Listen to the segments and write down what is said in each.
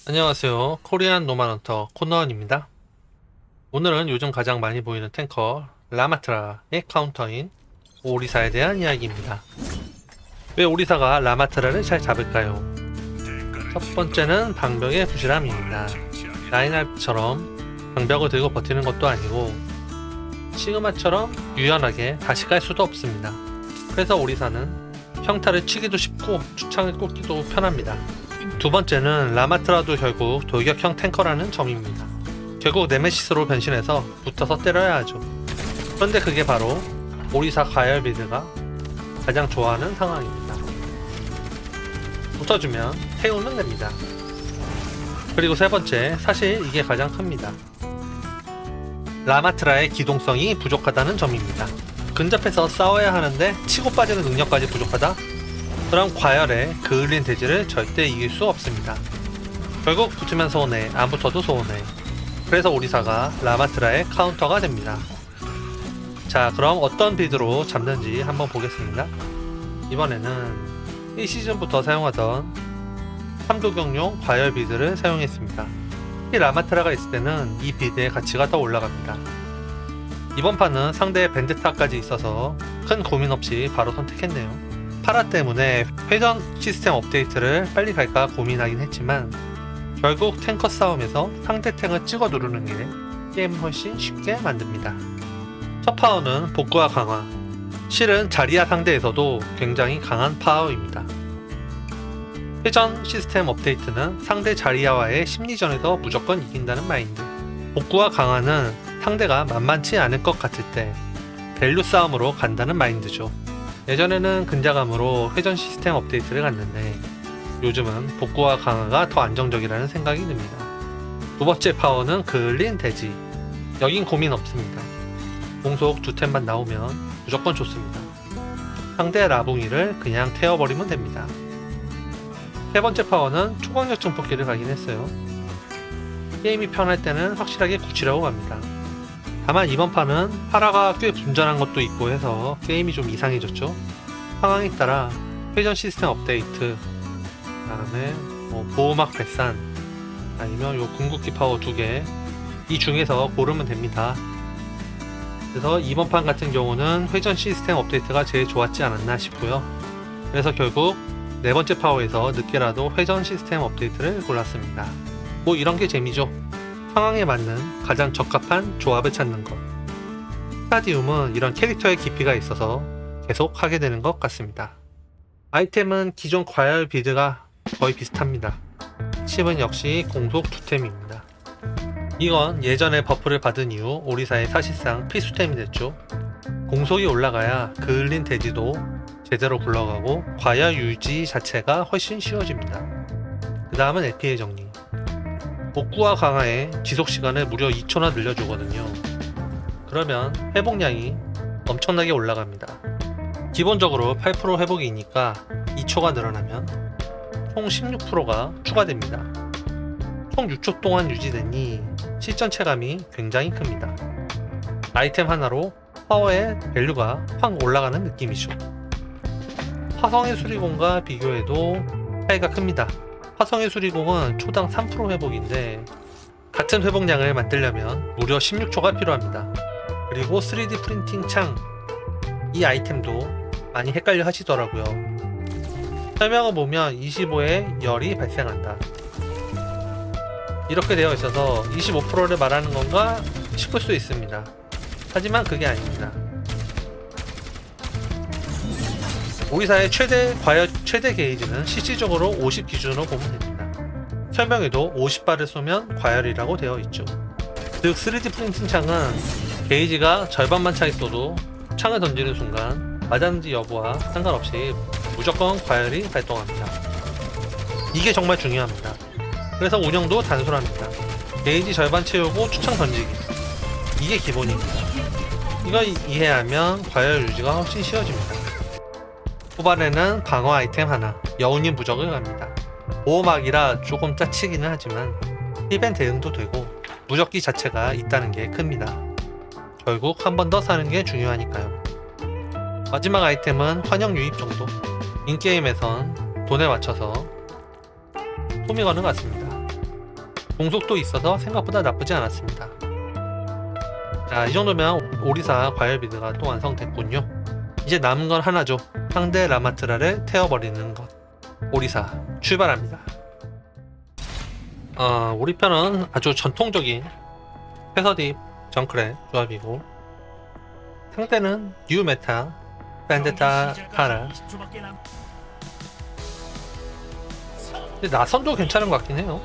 안녕하세요. 코리안 노만헌터 코너원입니다. 오늘은 요즘 가장 많이 보이는 탱커 라마트라의 카운터인 오리사에 대한 이야기입니다. 왜 오리사가 라마트라를 잘 잡을까요? 첫 번째는 방벽의 부실함입니다. 라인하르트처럼 방벽을 들고 버티는 것도 아니고 시그마처럼 유연하게 다시 갈 수도 없습니다. 그래서 오리사는 평타를 치기도 쉽고 추창을 꽂기도 편합니다. 두 번째는 라마트라도 결국 돌격형 탱커라는 점입니다. 결국 네메시스로 변신해서 붙어서 때려야 하죠. 그런데 그게 바로 오리사 가열 빌드가 가장 좋아하는 상황입니다. 붙어주면 태우면 됩니다. 그리고 세 번째, 사실 이게 가장 큽니다. 라마트라의 기동성이 부족하다는 점입니다. 근접해서 싸워야 하는데 치고 빠지는 능력까지 부족하다? 그럼 과열의 그을린 대지를 절대 이길 수 없습니다. 결국 붙으면 손해, 안 붙어도 손해. 그래서 오리사가 라마트라의 카운터가 됩니다. 자, 그럼 어떤 빌드로 잡는지 한번 보겠습니다. 이번에는 1시즌부터 사용하던 삼도경용 과열 빌드를 사용했습니다. 이 라마트라가 있을 때는 이 빌드의 가치가 더 올라갑니다. 이번 판은 상대의 벤드타까지 있어서 큰 고민 없이 바로 선택했네요. 파라 때문에 회전 시스템 업데이트를 빨리 갈까 고민하긴 했지만 결국 탱커 싸움에서 상대 탱을 찍어 누르는 게 게임을 훨씬 쉽게 만듭니다. 첫 파워는 복구와 강화. 실은 자리야 상대에서도 굉장히 강한 파워입니다. 회전 시스템 업데이트는 상대 자리야와의 심리전에서 무조건 이긴다는 마인드. 복구와 강화는 상대가 만만치 않을 것 같을 때 밸류 싸움으로 간다는 마인드죠. 예전에는 근자감으로 회전 시스템 업데이트를 갔는데 요즘은 복구와 강화가 더 안정적이라는 생각이 듭니다. 두 번째 파워는 그을린 대지. 여긴 고민 없습니다. 공속 두 템만 나오면 무조건 좋습니다. 상대 라붕이를 그냥 태워버리면 됩니다. 세 번째 파워는 초강력 증폭기를 가긴 했어요. 게임이 편할 때는 확실하게 굳히려고 갑니다. 다만 이번 판은 파라가 꽤 분전한 것도 있고 해서 게임이 좀 이상해졌죠. 상황에 따라 회전 시스템 업데이트, 그 다음에 보호막 배산, 아니면 요 궁극기 파워 2개, 이 중에서 고르면 됩니다. 그래서 이번 판 같은 경우는 회전 시스템 업데이트가 제일 좋았지 않았나 싶고요. 그래서 결국 네 번째 파워에서 늦게라도 회전 시스템 업데이트를 골랐습니다. 뭐 이런 게 재미죠. 상황에 맞는 가장 적합한 조합을 찾는 것. 스타디움은 이런 캐릭터의 깊이가 있어서 계속 하게 되는 것 같습니다. 아이템은 기존 과열 빌드가 거의 비슷합니다. 칩은 역시 공속 2템입니다. 이건 예전에 버프를 받은 이후 오리사의 사실상 필수템이 됐죠. 공속이 올라가야 그을린 대지도 제대로 굴러가고 과열 유지 자체가 훨씬 쉬워집니다. 그 다음은 LP의 정리. 복구와 강화의 지속시간을 무려 2초나 늘려주거든요. 그러면 회복량이 엄청나게 올라갑니다. 기본적으로 8% 회복이니까 2초가 늘어나면 총 16%가 추가됩니다. 총 6초 동안 유지되니 실전 체감이 굉장히 큽니다. 아이템 하나로 파워의 밸류가 확 올라가는 느낌이죠. 화성의 수리공과 비교해도 차이가 큽니다. 화성의 수리공은 초당 3% 회복인데 같은 회복량을 만들려면 무려 16초가 필요합니다. 그리고 3D 프린팅 창, 이 아이템도 많이 헷갈려 하시더라고요. 설명을 보면 25의 열이 발생한다, 이렇게 되어 있어서 25%를 말하는 건가 싶을 수 있습니다. 하지만 그게 아닙니다. 오리사의 최대 게이지는 실질적으로 50 기준으로 보면 됩니다. 설명에도 50발을 쏘면 과열이라고 되어 있죠. 즉 3D 프린팅 창은 게이지가 절반만 차 있어도 창을 던지는 순간 맞았는지 여부와 상관없이 무조건 과열이 발동합니다. 이게 정말 중요합니다. 그래서 운영도 단순합니다. 게이지 절반 채우고 추창 던지기, 이게 기본입니다. 이걸 이해하면 과열 유지가 훨씬 쉬워집니다. 후반에는 방어 아이템 하나, 여운님 부적을 갑니다. 보호막이라 조금 짜치기는 하지만 힐벤 대응도 되고 무적기 자체가 있다는 게 큽니다. 결국 한 번 더 사는 게 중요하니까요. 마지막 아이템은 환영 유입 정도. 인게임에선 돈에 맞춰서 소미건을 갖습니다. 공속도 있어서 생각보다 나쁘지 않았습니다. 자, 이 정도면 오리사 과열비드가 또 완성됐군요. 이제 남은 건 하나죠. 상대 라마트라를 태워버리는 것. 오리사 출발합니다. 우리 편은 아주 전통적인 패서딥 정크랩 조합이고, 상대는 뉴 메타 밴드타 파라. 근데 나선도 괜찮은 것 같긴 해요.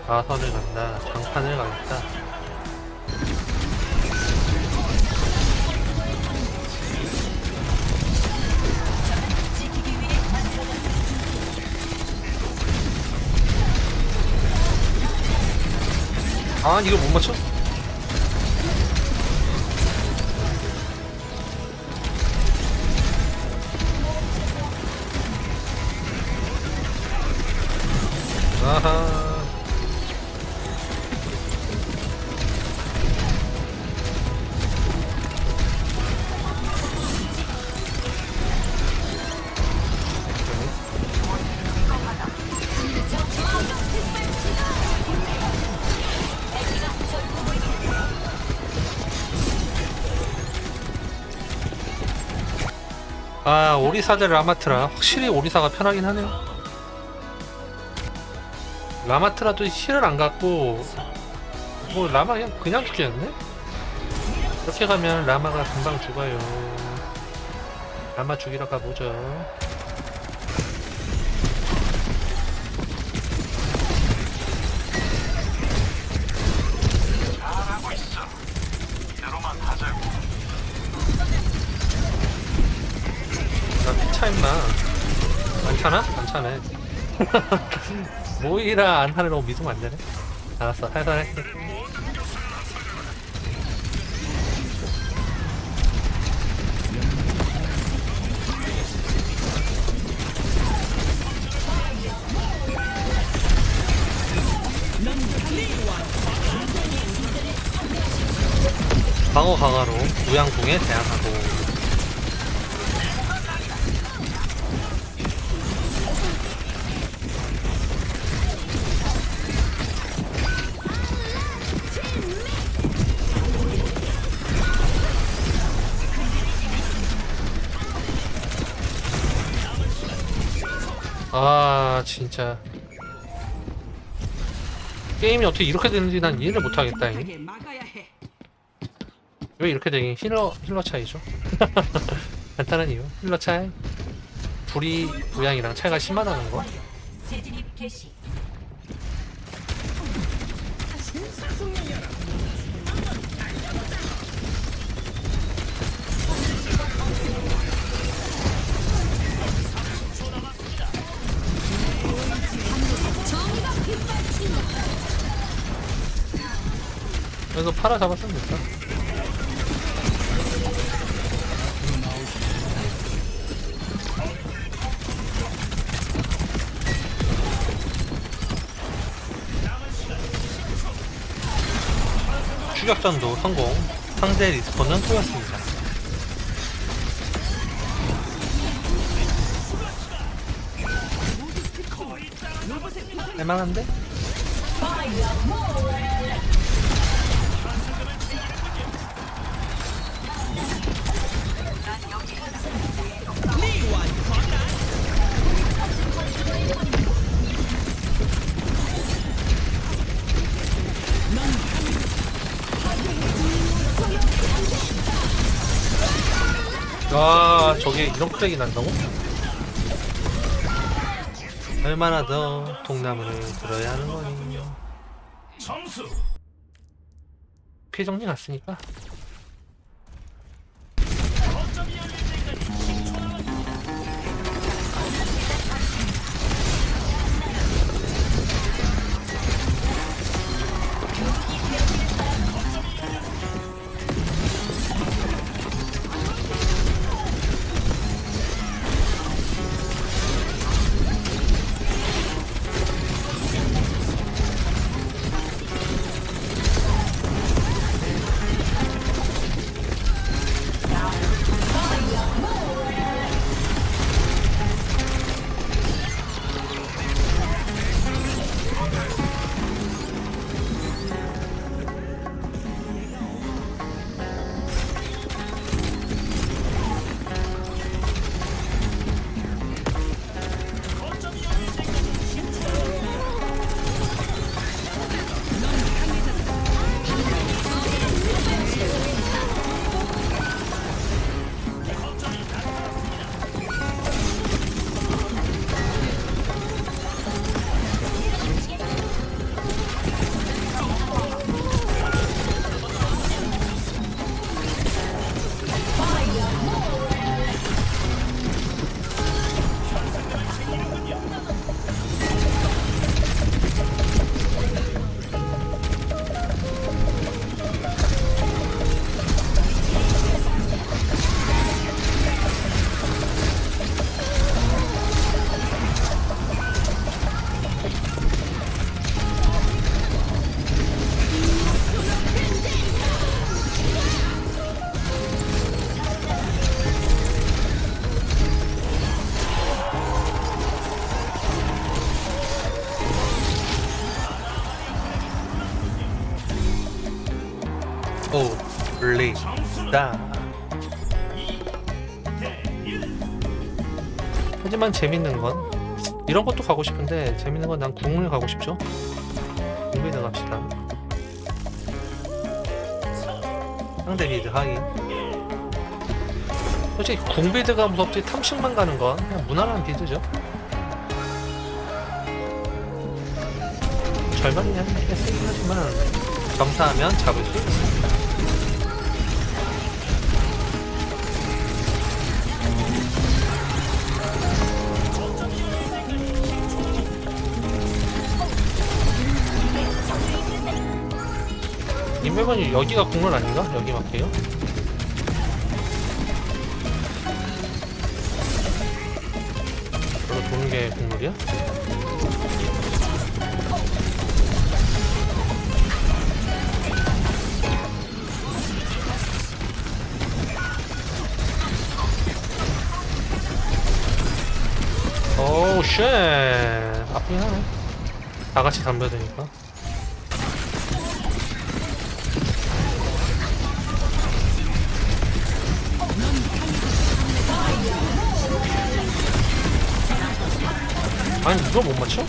나선을 간다, 장판을 가겠다. 아, 이걸 못 맞춰? 아하. 아, 오리사 대 라마트라. 확실히 오리사가 편하긴 하네요. 라마트라도 힐을 안 갖고 뭐 라마 그냥 죽겠네? 이렇게 가면 라마가 금방 죽어요. 라마 죽이러 가보죠. 나 피차 임마. 안 차나? 안 차네. 모이라 안타를 너무 믿으면 안 되네. 알았어, 살살 할게. 방어 강화로 무양궁에 대항하고. 아, 진짜 게임이 어떻게 이렇게 되는지 난 이해를 못하겠다. 왜 이렇게 되긴 힐러 차이죠. 간단한 이유, 힐러 차이. 불이 부양이랑 차이가 심하다는 거. 그래서 파라 잡았으면 됐다. 추격전도 성공. 상대 리스폰은 토였습니다. 할만한데? 와, 저게 이런 크랙이 난다고? 얼마나 더 통나무를 들어야 하는 거니? 피해 정리 났으니까. 오, 블레이다. 하지만 재밌는 건 이런 것도 가고 싶은데 재밌는 건 난 궁을 가고 싶죠. 궁비드 갑시다. 상대 비드 하인. 솔직히 궁비드가 무섭지 탐식만 가는 건 그냥 무난한 비드죠. 절반이 아니긴 세긴 하지만 경사하면 잡을 수 있습니다. 인물건이 여기가 국물 아닌가? 여기 맞게요? 별로 도는 게 국물이야? 오우 쉣 아프긴 하네. 다같이 담벼야 되니까. 아니 이걸 못 맞춰?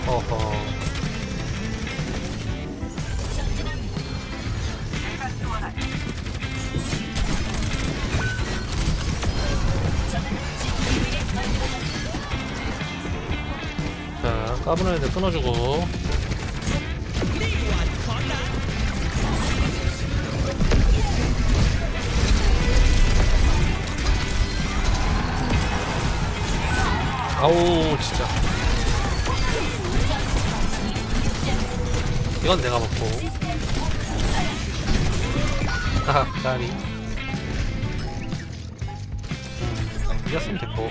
어허. 자, 까부는 애들 끊어주고. 아우 진짜 이건 내가 먹고. 하하 까리. 이겼으면 됐고.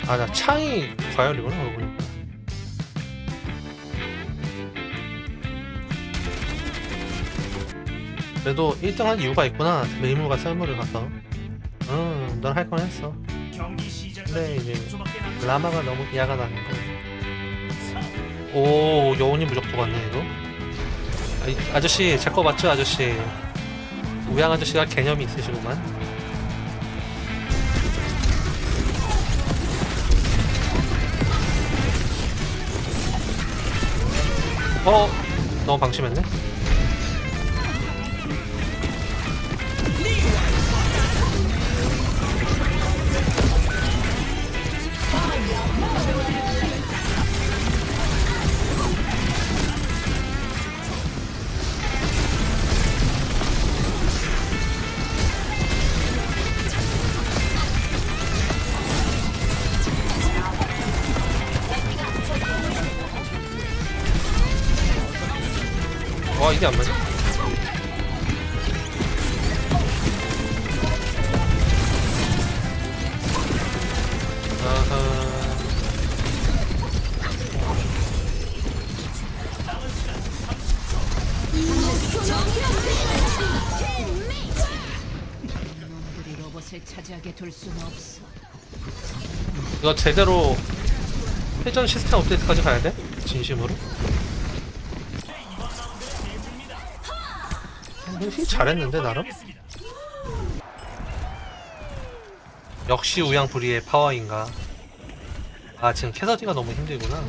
아 나 창이 과열이구나 그러고 보니까. 그래도 1등 한 이유가 있구나. 메이물과 썰물을 가서. 넌 할 건 했어. 근데 이제 라마가 너무 야가 나는 거. 오 여운이 무조건 같네 이거. 아저씨 제 거 맞죠 아저씨? 우양 아저씨가 개념이 있으시구만. 너무 방심했네. 이게 안 맞아? 아하. 놈들이 로봇을 차지하게 둘 수는 없어. 이거 제대로 회전 시스템 업데이트까지 가야 돼? 진심으로? 잘했는데 나름? 역시 우양부리의 파워인가. 아 지금 캐서디가 너무 힘들구나.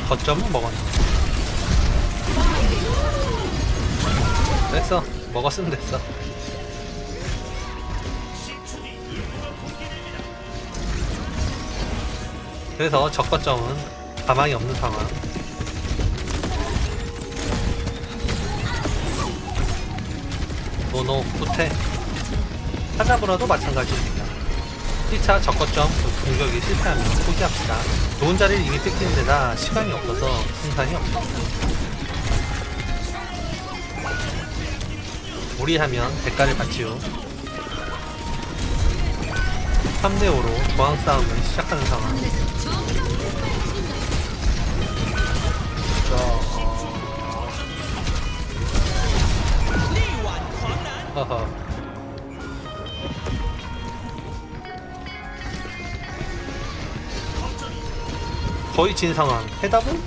거점은 먹었네. 됐어. 먹었으면 됐어. 그래서 적거점은 가망이 없는 상황. 노노 후퇴. 하나보라도 마찬가지입니다. 1차 적거점 공격이 실패하면 포기합시다. 좋은 자리를 이미 뺏기는 데다 시간이 없어서 승산이 없습니다. 무리하면 대가를 받지요. 3대5로 저항 싸움을 시작하는 상황. 허허. 거의 진 상황. 해답은?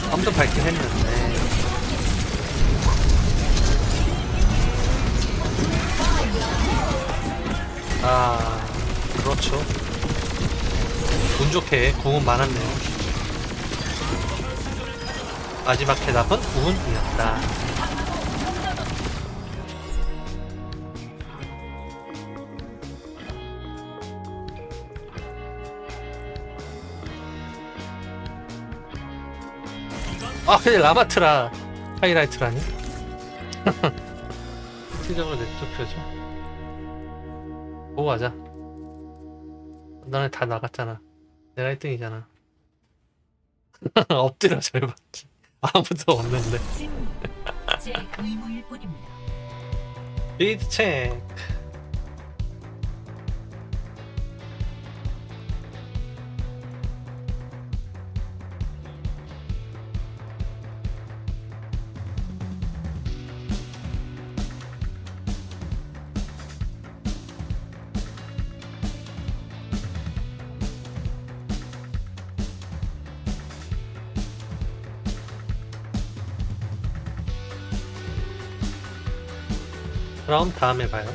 아무튼 밝긴 했는데. 아, 그렇죠. 운 좋게 궁은 많았네요. 마지막 해답은 운이었다. 아, 근데 라마트라 하이라이트라니? 실적으로 냅두표죠. 보고 가자. 너네 다 나갔잖아. 내가 1등이잖아. 엎드려 절받기. 아무도 없는데. 제 의무일 뿐입니다. 리드 체크. 그럼 다음에 봐요.